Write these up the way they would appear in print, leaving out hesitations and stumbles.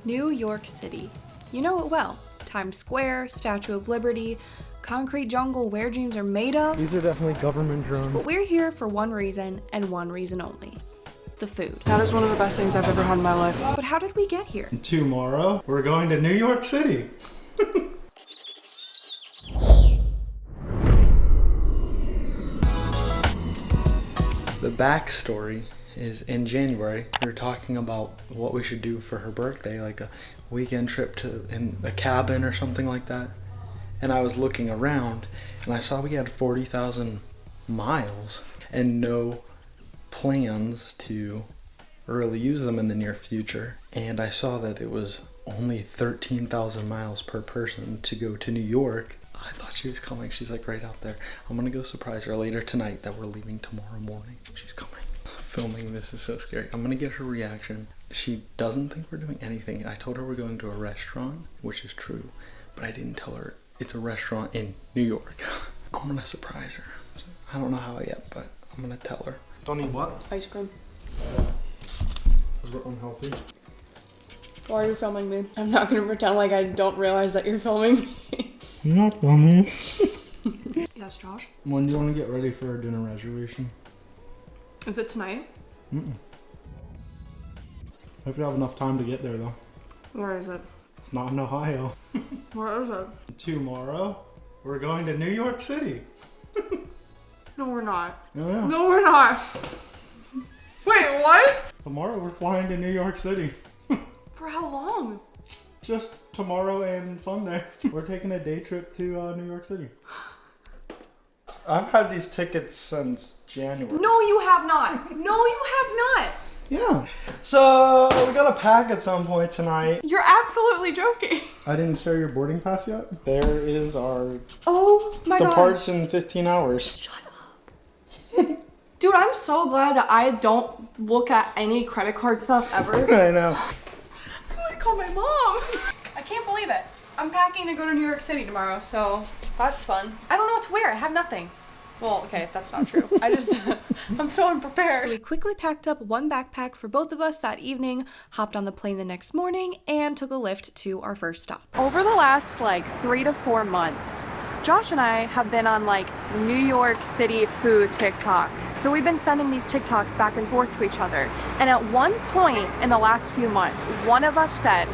New York City. You know it well. Times Square, Statue of Liberty, concrete jungle where dreams are made of. These are definitely government drones. But we're here for one reason and one reason only. The food. That is one of the best things I've ever had in my life. But how did we get here? Tomorrow, we're going to New York City. The backstory is in January, we were talking about what we should do for her birthday, like a weekend trip to in a cabin or something like that. And I was looking around and I saw we had 40,000 miles and no plans to really use them in the near future. And I saw that it was only 13,000 miles per person to go to New York. I thought she was coming. She's like right out there. I'm gonna go surprise her later tonight that we're leaving tomorrow morning. She's coming. Filming this is so scary. I'm gonna get her reaction. She doesn't think we're doing anything. I told her we're going to a restaurant, which is true, but I didn't tell her it's a restaurant in New York. I'm gonna surprise her. I don't know how yet, but I'm gonna tell her. Don't eat what? Ice cream. Because we're unhealthy. Why are you filming me? I'm not gonna pretend like I don't realize that you're filming me. You're not filming. Yes, Josh? When do you want to get ready for a dinner reservation? Is it tonight? Hope you have enough time to get there though. Where is it? It's not in Ohio. Where is it? Tomorrow, we're going to New York City. No, we're not. Yeah. No, we're not. Wait, what? Tomorrow we're flying to New York City. For how long? Just tomorrow and Sunday. We're taking a day trip to New York City. I've had these tickets since January. No, you have not. No, you have not. Yeah. So we gotta pack at some point tonight. You're absolutely joking. I didn't share your boarding pass yet. There is our Oh my god. departs in 15 hours. Shut up. Dude, I'm so glad that I don't look at any credit card stuff ever. I know. I'm gonna call my mom. I can't believe it. I'm packing to go to New York City tomorrow, so that's fun. I don't know what to wear. I have nothing. Well, okay, that's not true. I'm so unprepared. So we quickly packed up one backpack for both of us that evening, hopped on the plane the next morning, and took a Lyft to our first stop. Over the last 3 to 4 months, Josh and I have been on New York City food TikTok. So we've been sending these TikToks back and forth to each other. And at one point in the last few months, one of us said,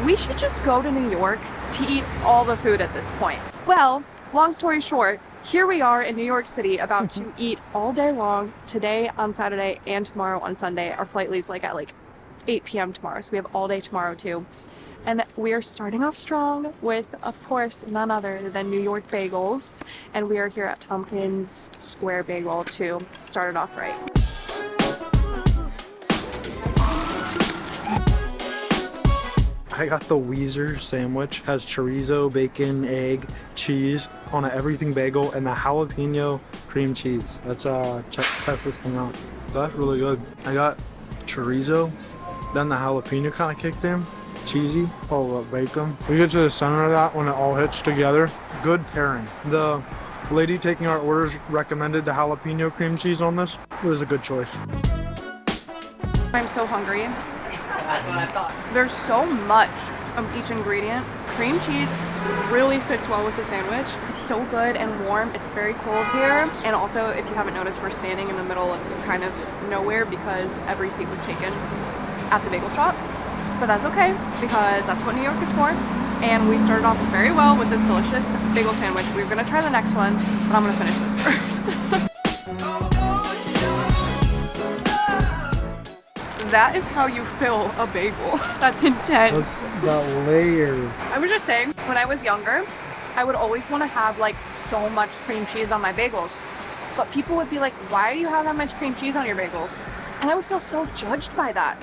we should just go to New York to eat all the food at this point. Well, long story short, here we are in New York City about to eat all day long today on Saturday and tomorrow on Sunday. Our flight leaves at 8 p.m. tomorrow, so we have all day tomorrow too. And we are starting off strong with, of course, none other than New York bagels. And we are here at Tompkins Square Bagel to start it off right. I got the Weezer sandwich. Has chorizo, bacon, egg, cheese on an everything bagel, and the jalapeno cream cheese. Let's test this thing out. That's really good. I got chorizo, then the jalapeno kind of kicked in. Cheesy, bacon. We get to the center of that when it all hits together. Good pairing. The lady taking our orders recommended the jalapeno cream cheese on this. It was a good choice. I'm so hungry. That's what I thought. There's so much of each ingredient. Cream cheese really fits well with the sandwich. It's so good and warm. It's very cold here. And also, if you haven't noticed, we're standing in the middle of kind of nowhere because every seat was taken at the bagel shop. But that's okay, because that's what New York is for. And we started off very well with this delicious bagel sandwich. We're gonna try the next one, but I'm gonna finish this first. That is how you fill a bagel. That's intense. That's that layer. I was just saying, when I was younger, I would always want to have so much cream cheese on my bagels. But people would be like, why do you have that much cream cheese on your bagels? And I would feel so judged by that.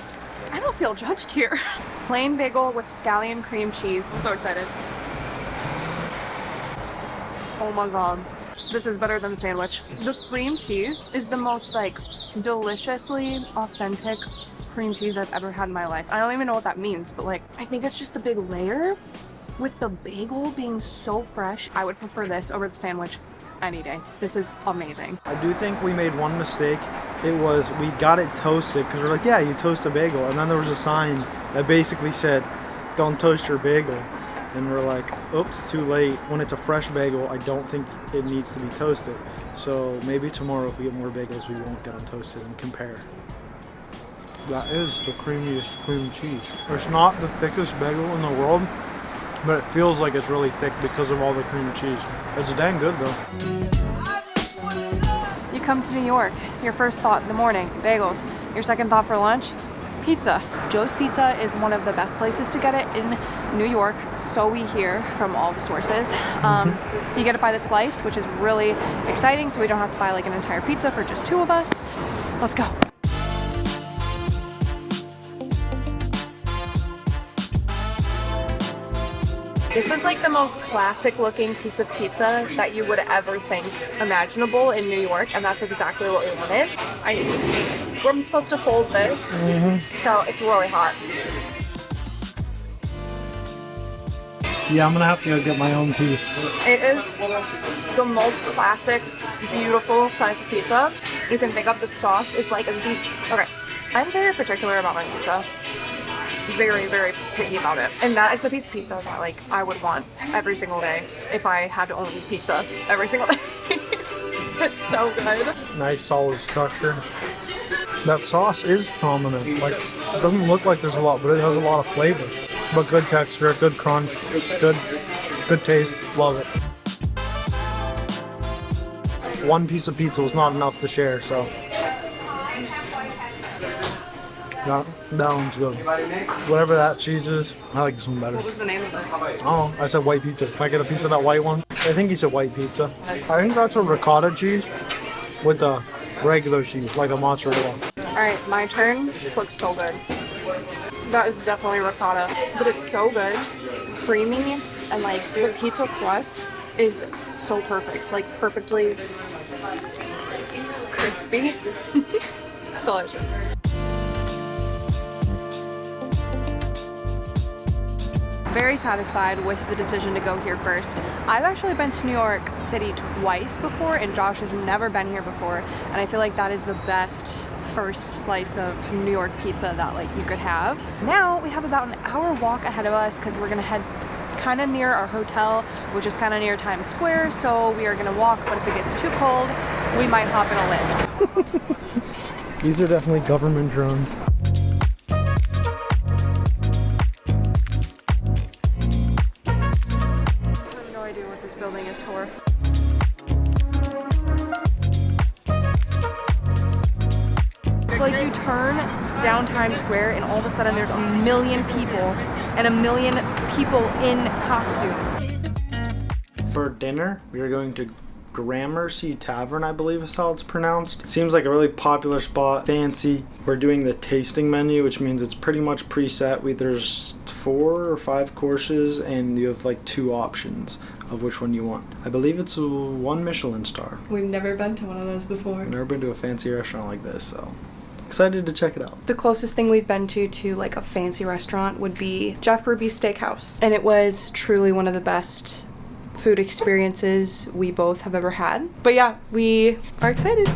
I don't feel judged here. Plain bagel with scallion cream cheese. I'm so excited. Oh my god. This is better than the sandwich. The cream cheese is the most deliciously authentic cream cheese I've ever had in my life. I don't even know what that means, but I think it's just the big layer with the bagel being so fresh. I would prefer this over the sandwich any day. This is amazing. I do think we made one mistake we got it toasted because we're like, yeah, you toast a bagel. And then there was a sign that basically said, don't toast your bagel. And we're like, oops, too late. When it's a fresh bagel, I don't think it needs to be toasted. So maybe tomorrow if we get more bagels, we won't get them toasted and compare. That is the creamiest cream cheese. It's not the thickest bagel in the world, but it feels like it's really thick because of all the cream cheese. It's dang good though. You come to New York, your first thought in the morning, bagels. Your second thought for lunch, pizza. Joe's Pizza is one of the best places to get it in New York, so we hear from all the sources. You get it by the slice, which is really exciting, so we don't have to buy like an entire pizza for just 2 of us. Let's go. This is like the most classic looking piece of pizza that you would ever think imaginable in New York, and that's exactly what we wanted. We're supposed to fold this, so it's really hot. Yeah, I'm gonna have to go get my own piece. It is the most classic, beautiful size of pizza you can think of. The sauce is like okay, I'm very particular about my pizza. Very, very picky about it. And that is the piece of pizza that like I would want every single day if I had to only eat pizza every single day. It's so good. Nice solid structure. That sauce is prominent. Like, it doesn't look like there's a lot, but it has a lot of flavor. But good texture, good crunch, good taste. Love it. One piece of pizza was not enough to share, so that one's good. Whatever that cheese is, I like this one better. What was the name of it? Oh, I said white pizza. Can I get a piece of that white one? I think he said white pizza. I think that's a ricotta cheese with the regular cheese, like a mozzarella. Alright, my turn. This looks so good. That is definitely ricotta, but it's so good. Creamy, and like the pizza crust is so perfect. Like perfectly crispy. It's delicious. Very satisfied with the decision to go here first. I've actually been to New York City twice before, and Josh has never been here before, and I feel like that is the best first slice of New York pizza that like you could have. Now we have about an hour walk ahead of us because we're gonna head kind of near our hotel, which is kind of near Times Square, so we are gonna walk, but if it gets too cold, we might hop in a lift. These are definitely government drones. Building is for. It's like you turn down Times Square and all of a sudden there's a million people and a million people in costume. For dinner, we are going to Gramercy Tavern, I believe is how it's pronounced. It seems like a really popular spot, fancy. We're doing the tasting menu, which means it's pretty much preset. There's 4 or 5 courses and you have like 2 options of which one you want. I believe it's 1 Michelin-star. We've never been to one of those before. I've never been to a fancy restaurant like this, so excited to check it out. The closest thing we've been to like a fancy restaurant would be Jeff Ruby's Steakhouse. And it was truly one of the best food experiences we both have ever had. But yeah, we are excited.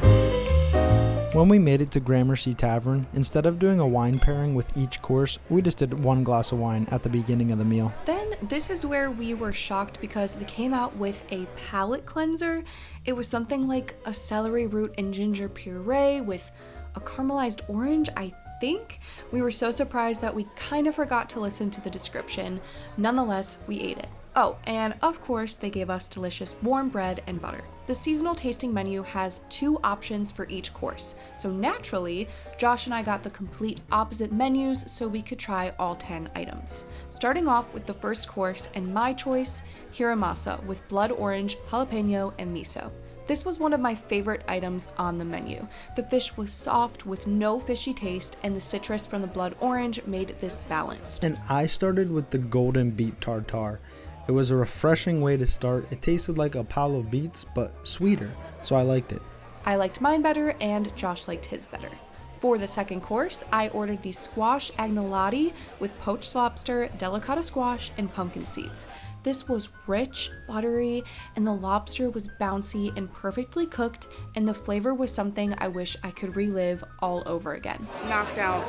When we made it to Gramercy Tavern, instead of doing a wine pairing with each course, we just did 1 glass of wine at the beginning of the meal. Then this is where we were shocked because they came out with a palate cleanser. It was something like a celery root and ginger puree with a caramelized orange, I think. We were so surprised that we kind of forgot to listen to the description. Nonetheless, we ate it. Oh, and of course, they gave us delicious warm bread and butter. The seasonal tasting menu has 2 options for each course, so naturally, Josh and I got the complete opposite menus so we could try all 10 items. Starting off with the first course and my choice, hiramasa with blood orange, jalapeno, and miso. This was one of my favorite items on the menu. The fish was soft with no fishy taste, and the citrus from the blood orange made this balanced. And I started with the golden beet tartare. It was a refreshing way to start. It tasted like a pile of beets, but sweeter, so I liked it. I liked mine better, and Josh liked his better. For the second course, I ordered the squash agnolotti with poached lobster, delicata squash, and pumpkin seeds. This was rich, buttery, and the lobster was bouncy and perfectly cooked, and the flavor was something I wish I could relive all over again. Knocked out.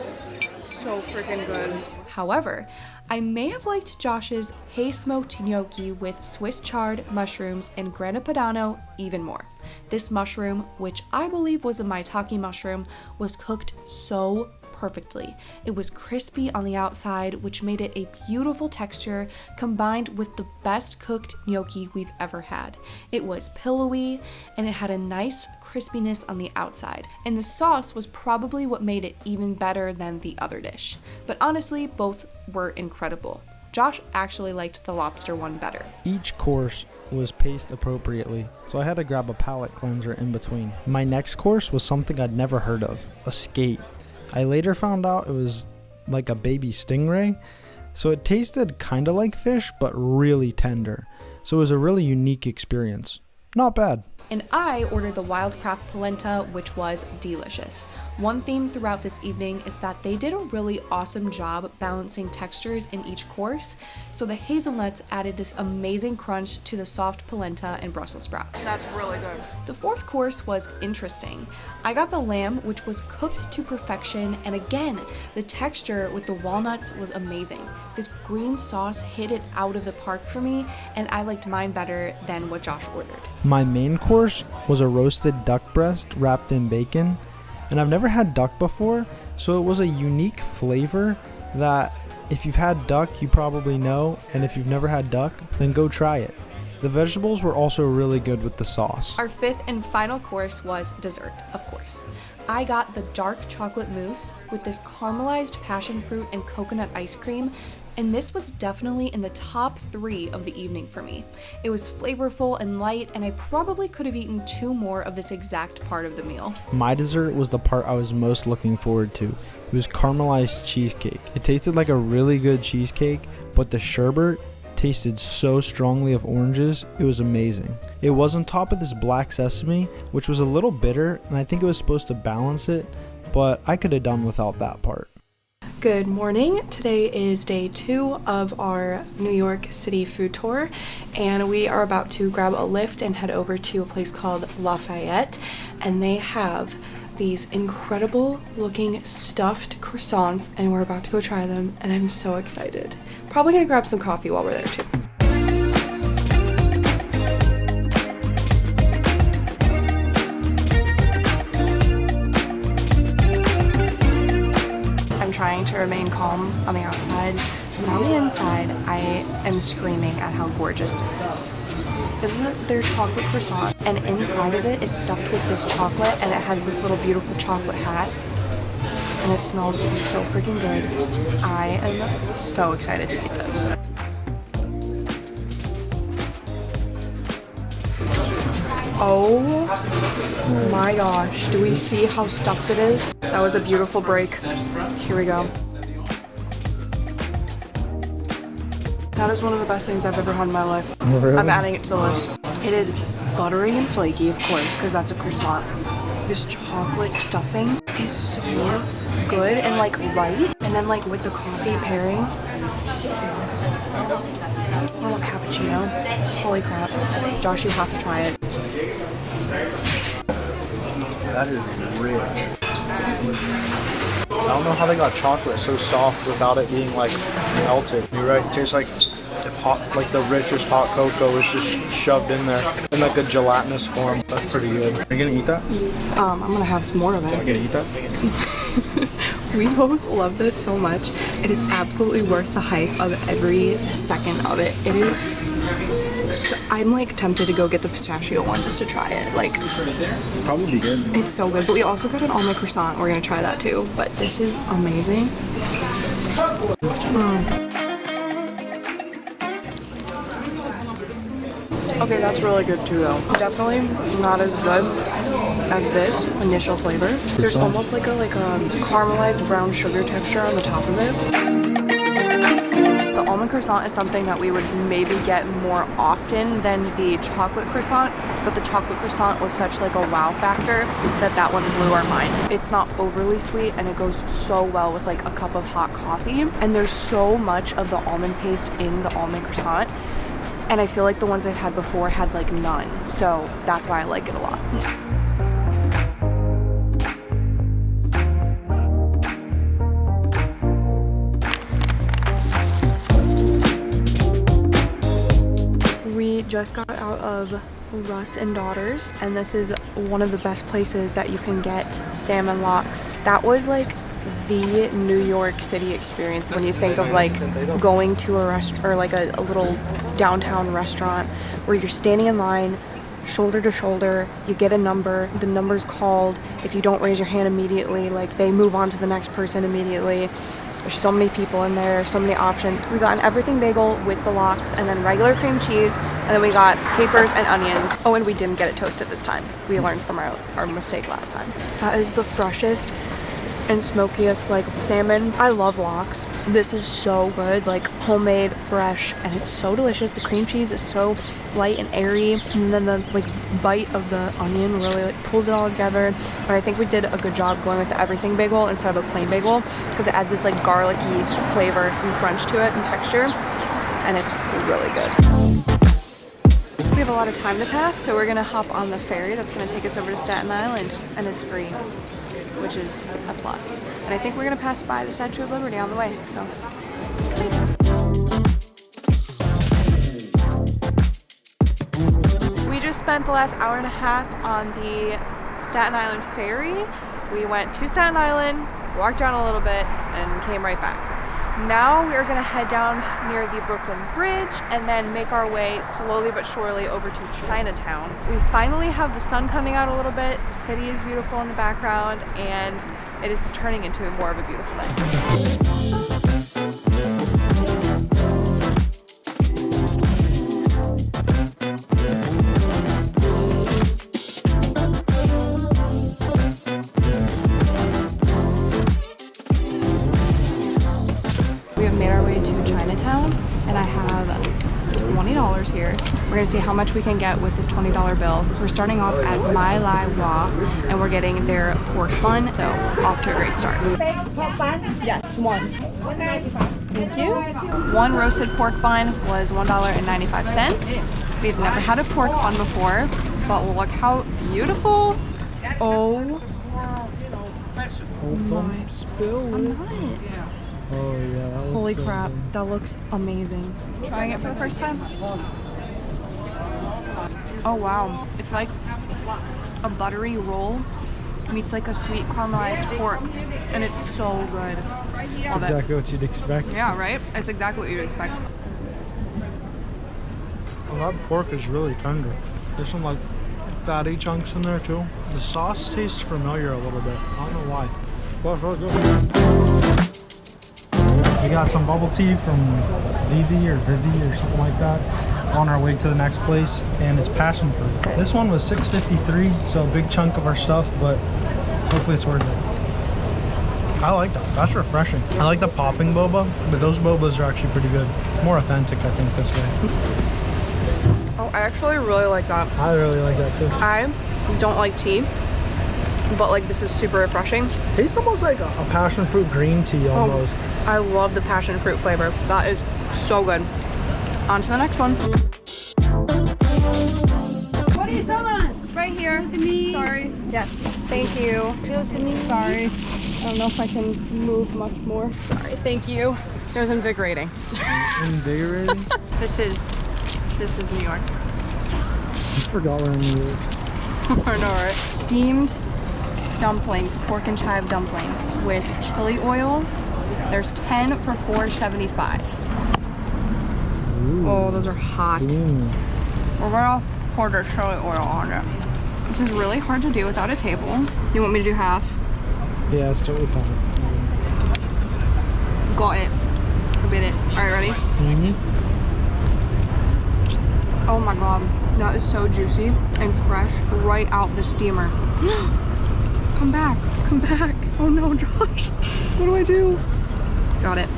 So freaking good. However, I may have liked Josh's hay smoked gnocchi with Swiss chard, mushrooms, and grana padano even more. This mushroom, which I believe was a maitake mushroom, was cooked so perfectly. It was crispy on the outside, which made it a beautiful texture combined with the best cooked gnocchi we've ever had. It was pillowy and it had a nice crispiness on the outside, and the sauce was probably what made it even better than the other dish. But honestly, both were incredible. Josh actually liked the lobster one better. Each course was paced appropriately, so I had to grab a palate cleanser in between. My next course was something I'd never heard of, a skate. I later found out it was like a baby stingray, so it tasted kind of like fish, but really tender. So it was a really unique experience. Not bad. And I ordered the Wildcraft polenta, which was delicious. One theme throughout this evening is that they did a really awesome job balancing textures in each course, so the hazelnuts added this amazing crunch to the soft polenta and Brussels sprouts. That's really good. The fourth course was interesting. I got the lamb, which was cooked to perfection, and again, the texture with the walnuts was amazing. This green sauce hit it out of the park for me, and I liked mine better than what Josh ordered. My main course was a roasted duck breast wrapped in bacon, and I've never had duck before, so it was a unique flavor that if you've had duck, you probably know, and if you've never had duck, then go try it. The vegetables were also really good with the sauce. Our fifth and final course was dessert, of course. I got the dark chocolate mousse with this caramelized passion fruit and coconut ice cream, and this was definitely in the top 3 of the evening for me. It was flavorful and light, and I probably could have eaten 2 more of this exact part of the meal. My dessert was the part I was most looking forward to. It was caramelized cheesecake. It tasted like a really good cheesecake, but the sherbet tasted so strongly of oranges, it was amazing. It was on top of this black sesame, which was a little bitter, and I think it was supposed to balance it, but I could have done without that part. Good morning. Today is day 2 of our New York City food tour, and we are about to grab a lift and head over to a place called Lafayette, and they have these incredible looking stuffed croissants, and we're about to go try them, and I'm so excited. Probably gonna grab some coffee while we're there too. Trying to remain calm on the outside, but on the inside, I am screaming at how gorgeous this is. This is their chocolate croissant, and inside of it is stuffed with this chocolate, and it has this little beautiful chocolate hat, and it smells so freaking good. I am so excited to eat this. Oh my gosh, do we see how stuffed it is? That was a beautiful break. Here we go. That is one of the best things I've ever had in my life. Really? I'm adding it to the list. It is buttery and flaky, of course, because that's a croissant. This chocolate stuffing is so good and like right. And then like with the coffee pairing, a little cappuccino. Holy crap. Josh, you have to try it. That is rich. I don't know how they got chocolate so soft without it being like melted. You're right, it tastes like if hot, like the richest hot cocoa is just shoved in there in like a gelatinous form. That's pretty good. Are you gonna eat that? I'm gonna have some more of it. Are you gonna eat that? We both love this so much. It is absolutely worth the hype of every second of it. It is. I'm like tempted to go get the pistachio one just to try it. Like, Probably be good. it's so good. But we also got an almond croissant. We're gonna try that too. But this is amazing. Okay, that's really good too though. Definitely not as good as this initial flavor. There's almost like a caramelized brown sugar texture on the top of it. The almond croissant is something that we would maybe get more often than the chocolate croissant, but the chocolate croissant was such like a wow factor that one blew our minds. It's not overly sweet and it goes so well with like a cup of hot coffee, and there's so much of the almond paste in the almond croissant. And I feel like the ones I've had before had like none. So that's why I like it a lot. We just got out of Russ and Daughters, and this is one of the best places that you can get salmon lox. That was like the New York City experience when you think of like going to a restaurant or like a little downtown restaurant where you're standing in line shoulder to shoulder, you get a number, the number's called. If you don't raise your hand immediately, like they move on to the next person immediately. There's so many people in there, so many options. We got an everything bagel with the lox and then regular cream cheese, and then we got capers and onions. Oh, and we didn't get it toasted this time. We learned from our mistake last time. That is the freshest and smokiest like salmon. I love lox. This is so good, like homemade, fresh, and it's so delicious. The cream cheese is so light and airy, and then the like bite of the onion really like pulls it all together. But I think we did a good job going with the everything bagel instead of a plain bagel because it adds this like garlicky flavor and crunch to it and texture, and it's really good. We have a lot of time to pass, so we're gonna hop on the ferry that's gonna take us over to Staten Island, and it's free, which is a plus. And I think we're gonna pass by the Statue of Liberty on the way, so excited. We just spent the last hour and a half on the Staten Island ferry. We went to Staten Island, walked around a little bit, and came right back. Now we are gonna head down near the Brooklyn Bridge and then make our way slowly but surely over to Chinatown. We finally have the sun coming out a little bit, the city is beautiful in the background, and it is turning into more of a beautiful day. And I have $20 here. We're gonna see how much we can get with this $20 bill. We're starting off at Mai Lai Wah, and we're getting their pork bun, so off to a great start. Yes, one. Thank you. One roasted pork bun was $1.95. We've never had a pork bun before, but look how beautiful. Oh. Don't spill it. Oh yeah. Holy crap, that looks amazing. Trying it for the first time. Oh wow, it's like a buttery roll meets like a sweet caramelized pork, and it's so good. Love Exactly what you'd expect. Yeah, right? It's exactly what you'd expect. Well, that pork is really tender. There's some like fatty chunks in there too. The sauce tastes familiar a little bit. I don't know why. Well, it's really good. We got some bubble tea from Vivi or something like that on our way to the next place, and it's passion fruit. This one was $6.53, so a big chunk of our stuff, but hopefully it's worth it. I like that. That's refreshing. I like the popping boba, but those bobas are actually pretty good. It's more authentic, I think, this way. Oh, I actually really like that. I really like that too. I don't like tea, but like this is super refreshing. Tastes almost like a passion fruit green tea almost. Oh, I love the passion fruit flavor. That is so good. On to the next one. What is on? Right here. To me. Sorry. Yes. Thank you. Sorry. I don't know if I can move much more. Sorry. Thank you. It was invigorating. Invigorating? This is New York. I forgot we're in New York. I know, right? Steamed dumplings, pork and chive dumplings with chili oil. There's 10 for $4.75. Oh, those are hot. We're gonna pour the chili oil on it. This is really hard to do without a table. You want me to do half? Yeah, it's totally fine. Got it. I bit it. All right, ready? Oh my god, that is so juicy and fresh right out the steamer. Come back, come back. Oh no, Josh, what do I do? Got it.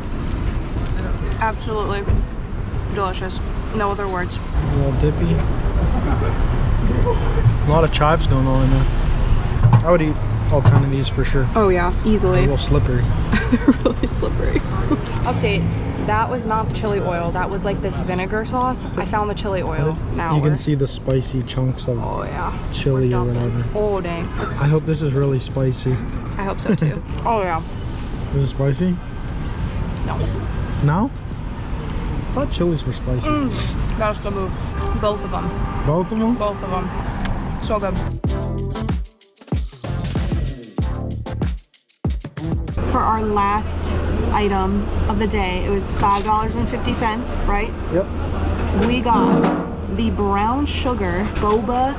Absolutely delicious. No other words. A little dippy. A lot of chives going on in there. I would eat I'll kind of these for sure. Oh yeah, A easily. little slippery. They're really slippery. Update. That was not the chili oil. That was like this vinegar sauce. I found the chili oil. Now You we're... can see the spicy chunks of Oh yeah. chili We're or dumping whatever. all day. I hope this is really spicy. I hope so too. Oh yeah. Is it spicy? No. No? I thought chilies were spicy. That's the move. Both of them. Both of them? Both of them. So good. For our last item of the day, it was $5.50, right? Yep. We got the brown sugar boba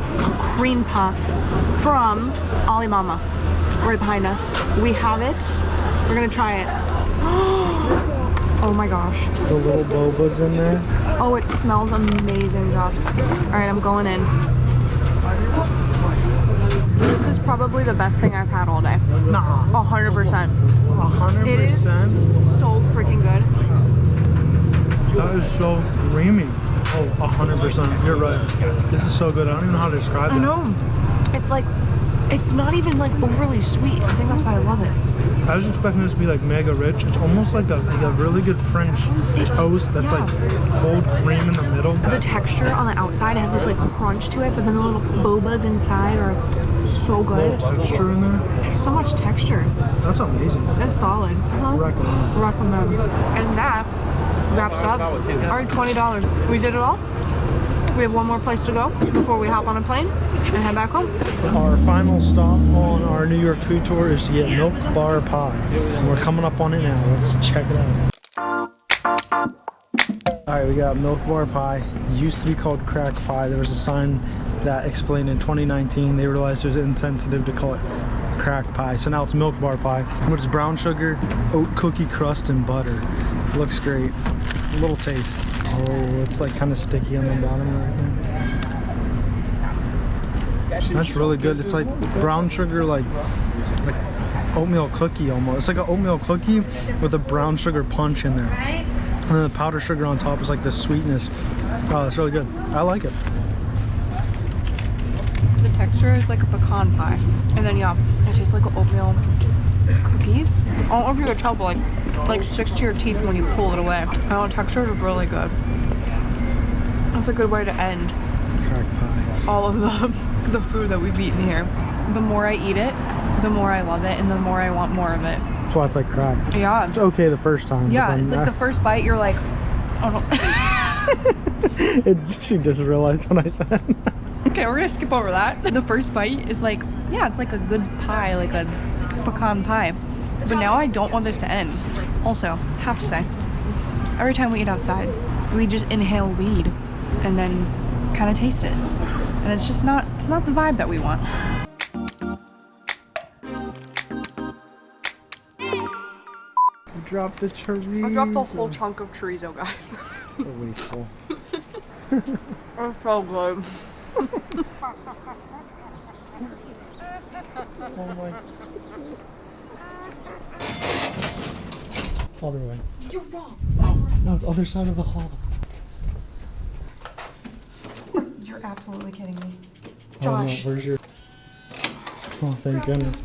cream puff from Ali Mama, right behind us. We have it. We're gonna try it. Oh my gosh. The little boba's in there. Oh, it smells amazing, Josh. All right, I'm going in. This is probably the best thing I've had all day. Nah. 100%. 100%. It is so freaking good. That is so creamy. Oh, 100%. You're right. This is so good. I don't even know how to describe it. I know. It's like, it's not even like overly sweet. I think that's why I love it. I was expecting this to be like mega rich. It's almost like a really good French toast that's like cold cream in the middle. The texture on the outside has this like crunch to it, but then the little bobas inside are so good. Texture in there. So much texture. That's amazing. That's solid. Recommend. Recommend. And that wraps up our $20. We did it all. We have one more place to go before we hop on a plane and head back home. Our final stop on our New York food tour is to get milk bar pie. And we're coming up on it now. Let's check it out. Alright, we got milk bar pie. It used to be called crack pie. There was a sign that explained in 2019 they realized it was insensitive to call it crack pie. So now it's milk bar pie, which is brown sugar, oat cookie crust, and butter. Looks great. A little taste. Oh, it's like kind of sticky on the bottom and everything. That's really good. It's like brown sugar, like oatmeal cookie almost. It's like an oatmeal cookie with a brown sugar punch in there. And then the powdered sugar on top is like the sweetness. Oh, it's really good. I like it. The texture is like a pecan pie. And then yeah, it tastes like an oatmeal cookie. I don't know if you could tell, but like sticks to your teeth when you pull it away. Oh, the texture is really good. That's a good way to end Crack pie. all of the food that we've eaten here. The more I eat it, the more I love it, and the more I want more of it. That's why it's like crack. Yeah. It's okay the first time. Yeah, but then it's like the first bite, you're like, oh no. She just realized what I said. Okay, we're gonna skip over that. The first bite is like, yeah, it's like a good pie, like a pecan pie. But now I don't want this to end. Also, have to say, every time we eat outside, we just inhale weed and then kind of taste it. And it's just not, it's not the vibe that we want. Drop the chorizo. I dropped the whole chunk of chorizo, guys. So wasteful. It's so good. Oh my. Other way. You're wrong. No, it's other side of the hall. You're absolutely kidding me. Oh, no, Josh. where's your... Oh, thank goodness.